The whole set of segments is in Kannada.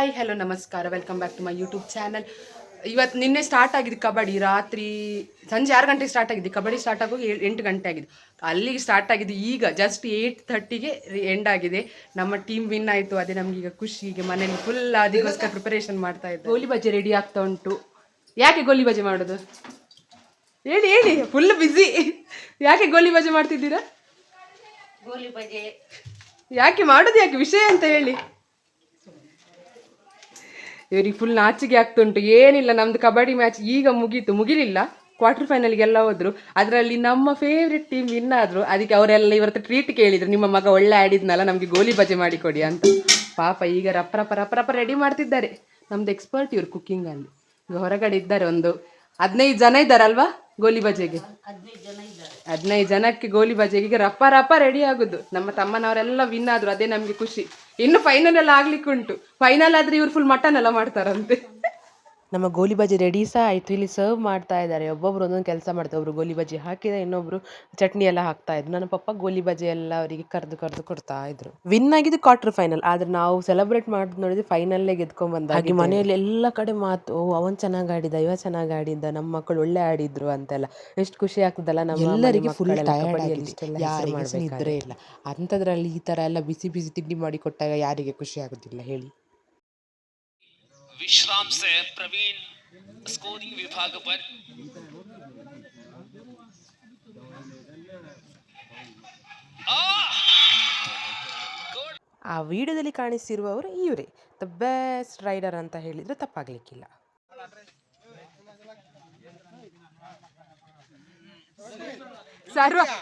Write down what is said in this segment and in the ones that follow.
ಹಾಯ್ ಹಲೋ ನಮಸ್ಕಾರ, welcome back to my YouTube channel. ಇವತ್ತು ನಿನ್ನೆ ಸ್ಟಾರ್ಟ್ ಆಗಿದೆ ಕಬಡ್ಡಿ. ರಾತ್ರಿ ಸಂಜೆ 6 ಗಂಟೆಗೆ ಸ್ಟಾರ್ಟ್ ಆಗಿದೆ ಕಬಡ್ಡಿ. ಸ್ಟಾರ್ಟ್ ಆಗೋಗಿ 8 ಗಂಟೆ ಆಗಿದೆ. ಅಲ್ಲಿಗೆ ಸ್ಟಾರ್ಟ್ ಆಗಿದೆ. ಈಗ ಜಸ್ಟ್ 8:30ಗೆ ಎಂಡ್ ಆಗಿದೆ. ನಮ್ಮ ಟೀಮ್ ವಿನ್ ಆಯಿತು. ಅದೇ ನಮ್ಗೆ ಈಗ ಖುಷಿ. ಈಗ ಮನೇಲಿ ಫುಲ್ ಅದಕ್ಕೋಸ್ಕರ ಪ್ರಿಪರೇಷನ್ ಮಾಡ್ತಾ ಇದ್ದೆ. ಗೋಲಿ ಬಜೆ ರೆಡಿ ಆಗ್ತಾ ಉಂಟು. ಯಾಕೆ ಗೋಲಿ ಬಜೆ ಮಾಡೋದು ಹೇಳಿ ಹೇಳಿ, ಫುಲ್ ಬ್ಯುಸಿ. ಯಾಕೆ ಗೋಲಿ ಬಜೆ ಮಾಡ್ತಿದ್ದೀರಾ? ಗೋಲಿ ಬಜೆ ಯಾಕೆ ಮಾಡೋದು, ಯಾಕೆ ವಿಷಯ ಅಂತ ಹೇಳಿ. ಇವರಿಗೆ ಫುಲ್ ನಾಚಿಕೆ ಆಗ್ತುಂಟು. ಏನಿಲ್ಲ, ನಮ್ದು ಕಬಡ್ಡಿ ಮ್ಯಾಚ್ ಈಗ ಮುಗಿಲಿಲ್ಲ, ಕ್ವಾರ್ಟರ್ ಫೈನಲ್ಗೆಲ್ಲ ಹೋದ್ರು. ಅದರಲ್ಲಿ ನಮ್ಮ ಫೇವ್ರೆಟ್ ಟೀಮ್ ವಿನ್ ಆದ್ರು. ಅದಕ್ಕೆ ಅವರೆಲ್ಲ ಇವತ್ತು ಟ್ರೀಟ್ ಕೇಳಿದ್ರು, ನಿಮ್ಮ ಮಗ ಒಳ್ಳೆ ಆಡಿದ್ನಲ್ಲ, ನಮಗೆ ಗೋಲಿ ಬಜೆ ಮಾಡಿಕೊಡಿ ಅಂತ. ಪಾಪ ಈಗ ರಪ್ಪ ರೆಡಿ ಮಾಡ್ತಿದ್ದಾರೆ. ನಮ್ದು ಎಕ್ಸ್ಪರ್ಟ್ ಇವರು ಕುಕ್ಕಿಂಗಲ್ಲಿ. ಈಗ ಹೊರಗಡೆ ಇದ್ದಾರೆ, ಒಂದು 15 ಜನ ಇದ್ದಾರಲ್ವಾ ಗೋಲಿ ಬಜೆಗೆ. 15 ಜನಕ್ಕೆ ಗೋಲಿ ಬಜೆಗೆ ಈಗ ರಪ್ಪ ರೆಡಿ ಆಗುದು. ನಮ್ಮ ತಮ್ಮನವರೆಲ್ಲ ವಿನ್ ಆದ್ರು, ಅದೇ ನಮ್ಗೆ ಖುಷಿ. ಇನ್ನು ಫೈನಲ್ ಎಲ್ಲ ಆಗ್ಲಿಕ್ಕೆ ಉಂಟು. ಫೈನಲ್ ಆದ್ರೆ ಇವ್ರು ಫುಲ್ ಮಟನ್ ಎಲ್ಲ ಮಾಡ್ತಾರಂತೆ. ನಮ್ಮ ಗೋಲಿ ಬಜಿ ರೆಡಿ ಸಹ ಆಯಿತು. ಇಲ್ಲಿ ಸರ್ವ್ ಮಾಡ್ತಾ ಇದ್ದಾರೆ. ಒಬ್ಬೊಬ್ರು ಒಂದೊಂದು ಕೆಲಸ ಮಾಡ್ತಾರೆ. ಒಬ್ರು ಗೋಲಿ ಬಜಿ ಹಾಕಿದ, ಇನ್ನೊಬ್ರು ಚಟ್ನಿ ಎಲ್ಲ ಹಾಕ್ತಾ ಇದ್ರು. ನನ್ನ ಪಪ್ಪ ಗೋಲಿ ಬಜಿ ಎಲ್ಲ ಅವರಿಗೆ ಕರೆದು ಕೊಡ್ತಾ ಇದ್ರು. ವಿನ್ ಆಗಿದ್ದು ಕ್ವಾರ್ಟರ್ ಫೈನಲ್, ಆದ್ರೆ ನಾವು ಸೆಲೆಬ್ರೇಟ್ ಮಾಡೋದು ನೋಡಿದ್ರೆ ಫೈನಲ್ಲೇ ಗೆದ್ಕೊಂಡ್ ಬಂದ ಹಾಗೆ. ಮನೆಯಲ್ಲಿ ಎಲ್ಲ ಕಡೆ ಮಾತು, ಅವನ್ ಚೆನ್ನಾಗಿ ಆಡಿದ, ಇವ ಚೆನ್ನಾಗಿ ಆಡಿದ್ದ, ನಮ್ಮ ಮಕ್ಕಳು ಒಳ್ಳೆ ಆಡಿದ್ರು ಅಂತೆಲ್ಲ. ಎಷ್ಟು ಖುಷಿ ಆಗ್ತದಲ್ಲ. ನಮ್ಮ ಎಲ್ಲರಿಗೆ ಫುಲ್ ಟಯರ್ಡ್ ಆಗಿದೆ, ಯಾರಿಗೆ ನಿದ್ರೆ ಇಲ್ಲ. ಅಂಥದ್ರಲ್ಲಿ ಈ ತರ ಎಲ್ಲ ಬಿಸಿ ಬಿಸಿ ತಿಂಡಿ ಮಾಡಿ ಕೊಟ್ಟಾಗ ಯಾರಿಗೆ ಖುಷಿ ಆಗುದಿಲ್ಲ ಹೇಳಿ. विश्राम से प्रवीण स्कोरिंग विभाग पर ಆ ವಿಡಿಯೋದಲ್ಲಿ ಕಾಣಿಸಿರುವವರು ಇವರೇ, ದ ಬೆಸ್ಟ್ ರೈಡರ್ ಅಂತ ಹೇಳಿದ್ರೆ ತಪ್ಪಾಗ್ಲಿಕ್ಕಿಲ್ಲ.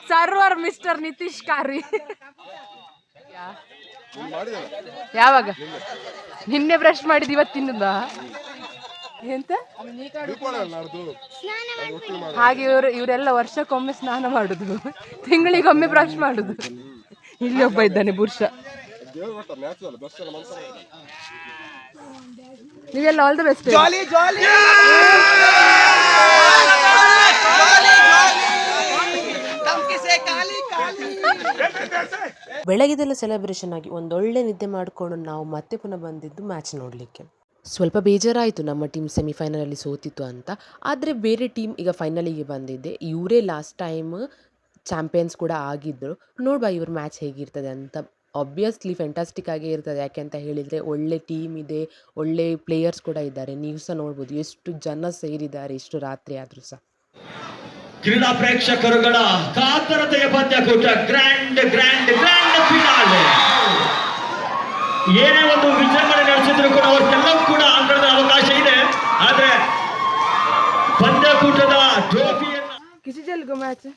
ಸರ್ವರ್ ಮಿಸ್ಟರ್ ನಿತೀಶ್ ಕಾರಿ. ಯಾವಾಗ ನಿನ್ನೆ ಬ್ರಷ್ ಮಾಡಿದ್ ಇವತ್ತಿನ ಎಂತ ಹಾಗೆ ಇವರೆಲ್ಲ ವರ್ಷಕ್ಕೊಮ್ಮೆ ಸ್ನಾನ ಮಾಡುದು, ತಿಂಗಳಿಗೊಮ್ಮೆ ಬ್ರಷ್ ಮಾಡುದು. ಇಲ್ಲಿ ಒಬ್ಬ ಇದ್ದಾನೆ ಬುರ್ಷ. ನೀವೆಲ್ಲ ಆಲ್ ದ ಬೆಸ್ಟ್. ಬೆಳಗ್ಗೆದೆಲ್ಲ ಸೆಲೆಬ್ರೇಷನ್ ಆಗಿ ಒಂದೊಳ್ಳೆ ನಿದ್ದೆ ಮಾಡಿಕೊಂಡು ನಾವು ಮತ್ತೆ ಪುನಃ ಬಂದಿದ್ದು ಮ್ಯಾಚ್ ನೋಡಲಿಕ್ಕೆ. ಸ್ವಲ್ಪ ಬೇಜಾರಾಯಿತು ನಮ್ಮ ಟೀಮ್ ಸೆಮಿಫೈನಲಲ್ಲಿ ಸೋತಿತ್ತು ಅಂತ. ಆದರೆ ಬೇರೆ ಟೀಮ್ ಈಗ ಫೈನಲಿಗೆ ಬಂದಿದ್ದೆ. ಇವರೇ ಲಾಸ್ಟ್ ಟೈಮ್ ಚಾಂಪಿಯನ್ಸ್ ಕೂಡ ಆಗಿದ್ದರು. ನೋಡುವ ಇವ್ರ ಮ್ಯಾಚ್ ಹೇಗಿರ್ತದೆ ಅಂತ. ಆಬ್ವಿಯಸ್ಲಿ ಫ್ಯಾಂಟಾಸ್ಟಿಕ್ ಆಗೇ ಇರ್ತದೆ. ಯಾಕೆ ಅಂತ ಹೇಳಿದರೆ ಒಳ್ಳೆ ಟೀಮ್ ಇದೆ, ಒಳ್ಳೆ ಪ್ಲೇಯರ್ಸ್ ಕೂಡ ಇದ್ದಾರೆ. ನೀವು ಸಹ ನೋಡ್ಬೋದು ಎಷ್ಟು ಜನ ಸೇರಿದ್ದಾರೆ ಇಷ್ಟು ರಾತ್ರಿ ಆದರೂ ಸಹ. ಕ್ರೀಡಾ ಪ್ರೇಕ್ಷಕರುಗಳ ಕಾತರತೆಯ ಪಂದ್ಯಕೂಟ, ಗ್ರ್ಯಾಂಡ್ ಫಿನಾಲೆ. ಏನೇ ಒಂದು ವಿಜೃಂಭಣೆ ನಡೆಸಿದ್ರು ಕೂಡ ಅವರಿಗೆಲ್ಲವೂ ಕೂಡ ಅಂಕಣದ ಅವಕಾಶ ಇದೆ. ಆದ್ರೆ ಪಂದ್ಯಕೂಟದ ಟ್ರೋಫಿಯನ್ನ ಕಿಸಿ ಜಲ್ಗೋ ಮ್ಯಾಚ್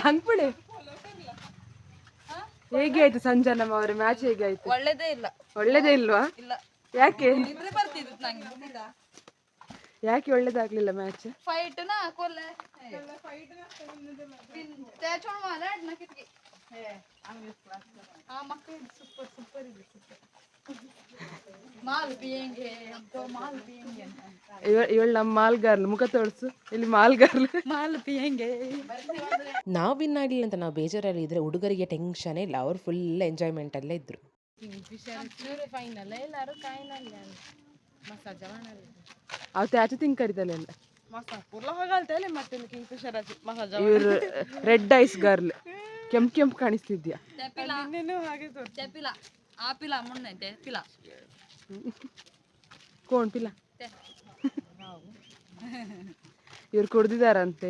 ಹಂಗ್ಪುಳೆ ಹೇಗೆ ಆಯ್ತು ಸಂಜನಮ್ಮ ಅವರ ಮ್ಯಾಚ್? ಹೇಗೆ ಆಯ್ತು? ಒಳ್ಳೇದೇ ಇಲ್ವಾ? ಯಾಕೆ ಒಳ್ಳೇದಾಗ್ಲಿಲ್ಲ ಮ್ಯಾಚ್? ಇವಳು ನಮ್ಮ ಮಾಲ್ಗಾರ್ಲು, ಮುಖ ತೋರಿಸು ಇಲ್ಲಿ ಮಾಲ್ಗಾರ್ಲು. ನಾವು ವಿನ್ ಆಗಲಿಲ್ಲ ಅಂತ ನಾವು ಬೇಜಾರಲ್ಲಿ ಇದ್ರೆ ಹುಡುಗರಿಗೆ ಟೆನ್ಷನ್ ಇಲ್ಲ, ಅವ್ರು ಫುಲ್ ಎಂಜಾಯ್ಮೆಂಟ್ ಅಲ್ಲೇ ಇದ್ರು. ಅವತ್ತು ಆಚೆ ತಿಂಕರಿದಲ್ಲ ಇವರು ರೆಡ್ ಐಸ್ ಗರ್ಲ್, ಕೆಂಪು ಕಾಣಿಸ್ತಿದ್ಯಾ? ಕೋಣ್ ಪಿಲ ಇವ್ರು ಕುಡ್ದಿದಾರಂತೆ.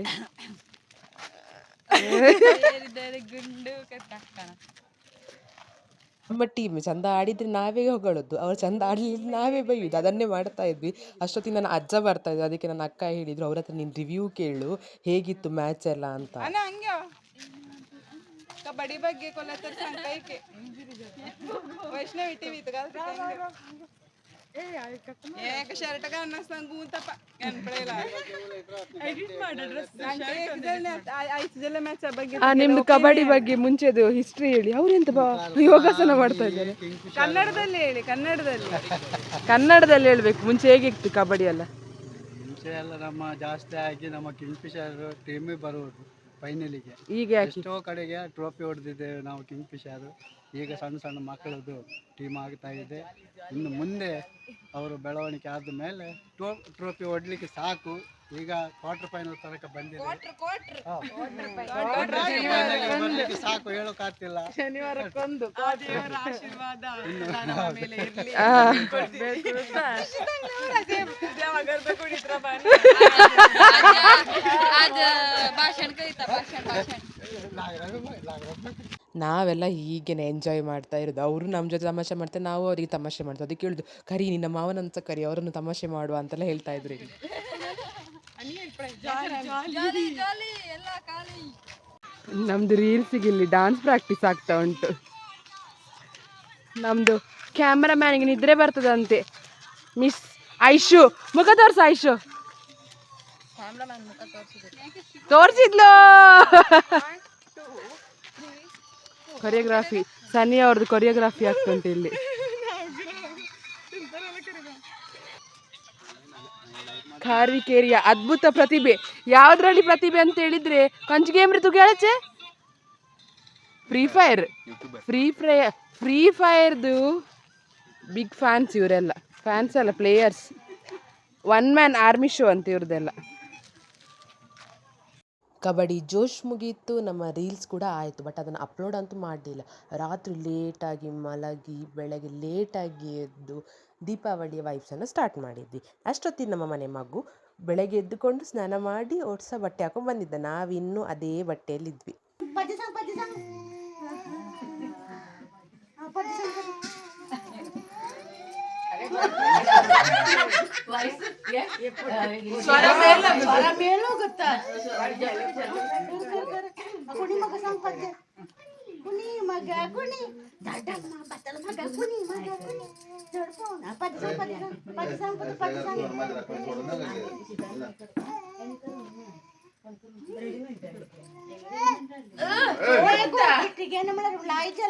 ನಮ್ಮ ಟೀಮ್ ಚಂದ ಆಡಿದ್ರೆ ನಾವೇ ಹೊಗಳೋದು, ಅವ್ರು ಚಂದ ಆಡಲಿಲ್ಲ ನಾವೇ ಬೈಯೋದು, ಅದನ್ನೇ ಮಾಡ್ತಾ ಇದ್ವಿ. ಅಷ್ಟೊತ್ತಿಗೆ ನನ್ನ ಅಜ್ಜ ಬರ್ತಾ ಇದ್ರು. ಅದಕ್ಕೆ ನನ್ನ ಅಕ್ಕ ಹೇಳಿದ್ರು, ಅವ್ರ ಹತ್ರ ನೀನು ರಿವ್ಯೂ ಕೇಳು ಹೇಗಿತ್ತು ಮ್ಯಾಚ್ ಎಲ್ಲ ಅಂತ. ಕಬಡ್ಡಿ ಬಗ್ಗೆ ವೈಷ್ಣವಿ ಟಿವಿ ನಿಮ್ದು ಕಬಡ್ಡಿ ಬಗ್ಗೆ ಮುಂಚೆದು ಹಿಸ್ಟ್ರಿ ಹೇಳಿ. ಅವ್ರೆಂತ ಯೋಗಾಸನ ಮಾಡ್ತಾ ಇದ್ದಾರೆ? ಕನ್ನಡದಲ್ಲಿ ಹೇಳಿ. ಕನ್ನಡದಲ್ಲಿ ಹೇಳ್ಬೇಕು. ಮುಂಚೆ ಹೇಗಿತ್ತು ಕಬಡ್ಡಿ ಎಲ್ಲ? ಮುಂಚೆ ಎಲ್ಲ ನಮ್ಮ ಜಾಸ್ತಿ ಆಗಿ ನಮ್ಮ ಕಿಂಗ್ಫಿಶರ್ ಟೀಮೇ ಬರುವುದು ಫೈನಲಿಗೆ. ಈಗ ಎಷ್ಟೋ ಕಡೆಗೆ ಟ್ರೋಫಿ ಹೊಡೆದಿದ್ದೇವೆ ನಾವು ಕಿಂಗ್ಫಿಶರ್. ಈಗ ಸಣ್ಣ ಸಣ್ಣ ಮಕ್ಕಳದ್ದು ಟೀಮ್ ಆಗ್ತಾ ಇದೆ. ಇನ್ನು ಮುಂದೆ ಅವರು ಬೆಳವಣಿಗೆ ಆದ ಮೇಲೆ ಟ್ರೋಫಿ ಹೊಡ್ಲಿಕ್ಕೆ ಸಾಕು. ಈಗ ಕ್ವಾರ್ಟರ್ ಫೈನಲ್ ತನಕ ಬಂದಿದೆ. ಬರ್ಲಿಕ್ಕೆ ಸಾಕು, ಹೇಳೋಕ್ಕಾಗ್ತಿಲ್ಲ. ಶನಿವಾರಕ್ಕೊಂದು ದೇವರ ಆಶೀರ್ವಾದ ನಮ್ಮ ಮೇಲೆ ಇರ್ಲಿ. ದೇವಗರ್ದ ಕುಡಿತ್ರ ಬನ್ನಿ. ನಾವೆಲ್ಲ ಹೀಗೇನೆ ಎಂಜಾಯ್ ಮಾಡ್ತಾ ಇರೋದು. ಅವರು ನಮ್ಮ ಜೊತೆ ತಮಾಷೆ ಮಾಡ್ತಾರೆ, ನಾವು ಅವರಿಗೆ ತಮಾಷೆ ಮಾಡ್ತೀವಿ. ಅದಕ್ಕೆ ಕೇಳಿದ್ರು, ಕರಿ ನಿನ್ನ ಮಾವನಂತ ಕರಿ, ಅವರನ್ನು ತಮಾಷೆ ಮಾಡುವ ಅಂತೆಲ್ಲ ಹೇಳ್ತಾ ಇದ್ರು ಇಲ್ಲಿ. ನಮ್ದು ರೀಲ್ಸಿಗೆ ಇಲ್ಲಿ ಡಾನ್ಸ್ ಪ್ರಾಕ್ಟೀಸ್ ಆಗ್ತಾ ಉಂಟು. ನಮ್ದು ಕ್ಯಾಮ್ರಾಮ್ಯಾನಿಗೆ ನಿದ್ರೆ ಬರ್ತದಂತೆ. ಮಿಸ್ ಐಶು ಮುಖ ತೋರ್ಸ. ಐಶು ತೋರಿಸಿದ್ಲು. ಕೊರಿಯೋಗ್ರಾಫಿ ಸನ್ನಿ ಅವ್ರದ್ದು ಕೊರಿಯೋಗ್ರಾಫಿ ಆಗ್ತುಂಟು ಇಲ್ಲಿ. ಖಾರ್ವಿಕೇರಿಯ ಅದ್ಭುತ ಪ್ರತಿಭೆ. ಯಾವ್ದ್ರಲ್ಲಿ ಪ್ರತಿಭೆ ಅಂತ ಹೇಳಿದ್ರೆ ಕೊಂಚ ಗೇಮ್ ಋತು ಕೇಳಚೆ ಫ್ರೀ ಫೈರ್ದು ಬಿಗ್ ಫ್ಯಾನ್ಸ್ ಇವರೆಲ್ಲ. ಫ್ಯಾನ್ಸ್ ಅಲ್ಲ, ಪ್ಲೇಯರ್ಸ್. 1 ಮ್ಯಾನ್ ಆರ್ಮಿ ಶೋ ಅಂತ ಇವ್ರದ್ದೆಲ್ಲ. ಕಬಡ್ಡಿ ಜೋಶ್ ಮುಗೀತು, ನಮ್ಮ ರೀಲ್ಸ್ ಕೂಡ ಆಯಿತು. ಬಟ್ ಅದನ್ನು ಅಪ್ಲೋಡ್ ಅಂತೂ ಮಾಡಲಿಲ್ಲ. ರಾತ್ರಿ ಲೇಟಾಗಿ ಮಲಗಿ ಬೆಳಗ್ಗೆ ಲೇಟಾಗಿ ಎದ್ದು ದೀಪಾವಳಿಯ ವೈಬ್ಸನ್ನು ಸ್ಟಾರ್ಟ್ ಮಾಡಿದ್ವಿ. ಅಷ್ಟೊತ್ತಿಗೆ ನಮ್ಮ ಮನೆ ಮಗು ಬೆಳಗ್ಗೆ ಎದ್ದುಕೊಂಡು ಸ್ನಾನ ಮಾಡಿ ಹೊಸ ಬಟ್ಟೆ ಹಾಕೊಂಡು ಬಂದಿದ್ದ. ನಾವಿನ್ನೂ ಅದೇ ಬಟ್ಟೆಯಲ್ಲಿದ್ವಿ.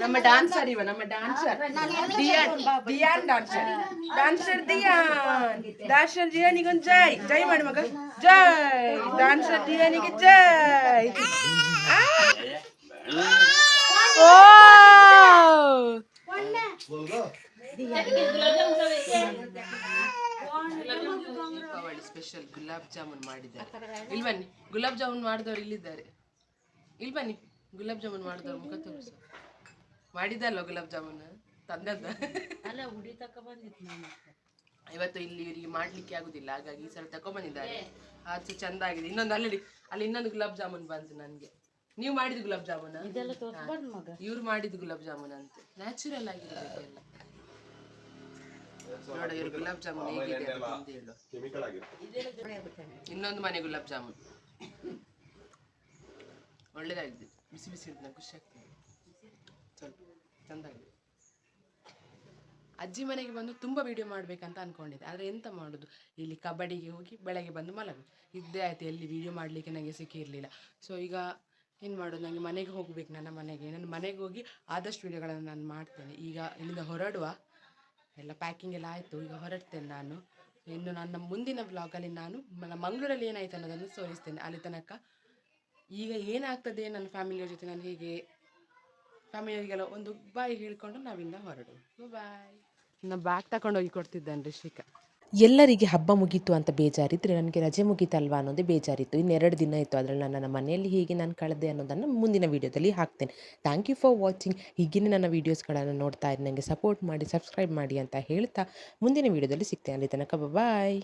ನಮ್ಮ ಡ್ಯಾನ್ಸರ್ ಇವ, ನಮ್ಮ ಡ್ಯಾನ್ಸರ್ ದಿಯಾನ್ ಡ್ಯಾನ್ಸರ್ ದಿಯಾನಿಗೊಂದು ಜೈ. ಜೈ ಮಾಡಿ ಮಗ, ಜೈ. ಡ್ಯಾನ್ಸರ್ ದಿಯಾನಿಗೆ ಜೈ. ದೀಪಾವಳಿ ಸ್ಪೆಷಲ್ ಗುಲಾಬ್ ಜಾಮೂನ್ ಮಾಡಿದ್ದಾರೆ. ಇಲ್ಲಿ ಬನ್ನಿ, ಗುಲಾಬ್ ಜಾಮೂನ್ ಮಾಡಿದವ್ರು ಇಲ್ಲಿದ್ದಾರೆ. ಇಲ್ಲಿ ಬನ್ನಿ, ಗುಲಾಬ್ ಜಾಮೂನ್ ಮಾಡಿದವ್ರು ಮುಖ ತೋರಿಸು. ಮಾಡಿದ್ದಲ್ವ ಗುಲಾಬ್ ಜಾಮೂನ್? ತಂದದ್ದ ಅಲ್ಲ, ಹುಡಿ ತಕ ಬಂದಿತ್ತು ನಾನು. ಇವತ್ತು ಇಲ್ಲಿ ಇವರಿಗೆ ಮಾಡ್ಲಿಕ್ಕೆ ಆಗುದಿಲ್ಲ, ಹಾಗಾಗಿ ಈ ಸಲ ತಕೊಂಡ್ಬಂದಿದ್ದಾರೆ. ಆಚೆ ಚಂದ ಆಗಿದೆ. ಇನ್ನೊಂದು ಅಲ್ಲಿ ಇನ್ನೊಂದು ಗುಲಾಬ್ ಜಾಮೂನ್ ಬಂತು ನನಗೆ. ನೀವು ಮಾಡಿದ ಗುಲಾಬ್ ಜಾಮೂನ್? ಇವ್ರು ಮಾಡಿದ ಗುಲಾಬ್ ಜಾಮೂನ್ ಅಂತೆ. ನ್ಯಾಚುರಲ್ ಆಗಿರಬೇಕು ಎಲ್ಲ. ನೋಡ ಇವ್ರು ಗುಲಾಬ್ ಜಾಮೂನ್ ಹೇಗಿದೆ ಅಂತ ಹೇಳು. ಇನ್ನೊಂದು ಮನೆ ಗುಲಾಬ್ ಜಾಮೂನ್ ಒಳ್ಳೇದಾಗಿದೆ. ಬಿಸಿ ಬಿಸಿ ಉಂಟು, ನಂಗೆ ಖುಷಿ ಆಗ್ತದೆ. ಸ್ವಲ್ಪ ಚಂದಾಗಿದೆ. ಅಜ್ಜಿ ಮನೆಗೆ ಬಂದು ತುಂಬ ವೀಡಿಯೋ ಮಾಡಬೇಕಂತ ಅಂದ್ಕೊಂಡಿದ್ದೆ. ಆದರೆ ಎಂತ ಮಾಡೋದು, ಇಲ್ಲಿ ಕಬಡ್ಡಿಗೆ ಹೋಗಿ ಬೆಳಗ್ಗೆ ಬಂದು ಮಲಗು ಇದ್ದೇ ಆಯಿತು. ಎಲ್ಲಿ ವೀಡಿಯೋ ಮಾಡಲಿಕ್ಕೆ ನನಗೆ ಸಿಕ್ಕಿರಲಿಲ್ಲ. ಸೊ ಈಗ ಏನು ಮಾಡೋದು, ನನಗೆ ಮನೆಗೆ ಹೋಗಬೇಕು. ನನ್ನ ಮನೆಗೆ ಹೋಗಿ ಆದಷ್ಟು ವೀಡಿಯೋಗಳನ್ನು ನಾನು ಮಾಡ್ತೇನೆ. ಈಗ ಇಲ್ಲಿಂದ ಹೊರಡುವ, ಎಲ್ಲ ಪ್ಯಾಕಿಂಗ್ ಎಲ್ಲ ಆಯಿತು. ಈಗ ಹೊರಡ್ತೇನೆ ನಾನು. ಇನ್ನು ನನ್ನ ಮುಂದಿನ ವ್ಲಾಗಲ್ಲಿ ನಾನು ಮಂಗಳೂರಲ್ಲಿ ಏನಾಯಿತು ಅನ್ನೋದನ್ನು ತೋರಿಸ್ತೇನೆ. ಅಲ್ಲಿ ತನಕ ಈಗ ಏನಾಗ್ತದೆ ನನ್ನ ಫ್ಯಾಮಿಲಿಯವ್ರ ಜೊತೆ, ನಾನು ಹೇಗೆ ಫ್ಯಾಮಿಲಿಯವರಿಗೆಲ್ಲ ಒಂದು ಬಾಯ್ ಹೇಳ್ಕೊಂಡು ನಾವಿಂದ ಹೊರಡು. ಬಾಯ್. ನಾನು ಬ್ಯಾಗ್ ತಗೊಂಡೋಗಿ ಕೊಡ್ತಿದ್ದೇನೆ ರಿಷಿಕಾ. ಎಲ್ಲರಿಗೆ ಹಬ್ಬ ಮುಗೀತು ಅಂತ ಬೇಜಾರಿದ್ರೆ ನನಗೆ ರಜೆ ಮುಗೀತಲ್ವಾ ಅನ್ನೋದೇ ಬೇಜಾರಿತ್ತು. ಇನ್ನು 2 ದಿನ ಇತ್ತು. ಅದರಲ್ಲಿ ನನ್ನ ಮನೆಯಲ್ಲಿ ಹೇಗೆ ನಾನು ಕಳೆದೆ ಅನ್ನೋದನ್ನು ಮುಂದಿನ ವೀಡಿಯೋದಲ್ಲಿ ಹಾಕ್ತೇನೆ. Thank you for watching. ಹೀಗೇ ನನ್ನ ವೀಡಿಯೋಸ್ಗಳನ್ನು ನೋಡ್ತಾ ಇರಿ, ನನಗೆ ಸಪೋರ್ಟ್ ಮಾಡಿ, ಸಬ್ಸ್ಕ್ರೈಬ್ ಮಾಡಿ ಅಂತ ಹೇಳ್ತಾ ಮುಂದಿನ ವೀಡಿಯೋದಲ್ಲಿ ಸಿಗ್ತೇನೆ. ಅಲ್ಲಿ ತನಕ ಬಾಯ್.